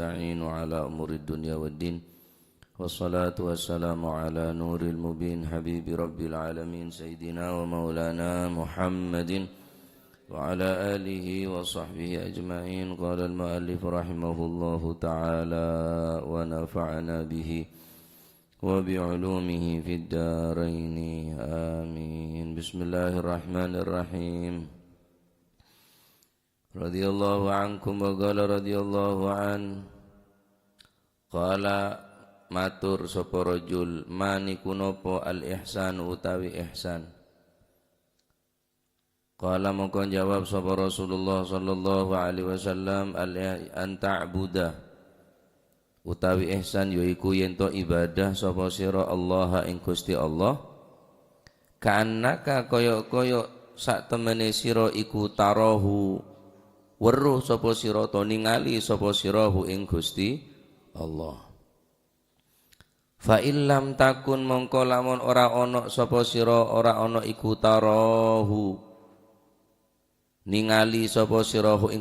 nasta'inu ala umuri dunya waddin. Wassalatu wassalamu ala nuril mubin habibi rabbil alamin sayyidina wa maulana Muhammadin wa ala alihi wa sahbihi ajma'in. Qala al-muallif rahimahullahu ta'ala wa nafa'ana bihi wa bi'ulumihi fid darain amin. Bismillahirrahmanirrahim. Radiyallahu ankum wa qala radiyallahu an. Qala matur sapa rajul maniku napa al-ihsan utawi ihsan. Qala mongko jawab sapa Rasulullah sallallahu alaihi wasallam an ta'buda utawi ihsan yaiku yen to ibadah sapa sira Allah ing Gusti Allah ka'annaka kaya-kaya sak temene sira iku tarahu weruh sapa sira to ningali sapa sira ing Gusti Allah. Fa illam takun mongko lamun ora ana sapa sira ora ana iku tarahu ningali sapa sira ing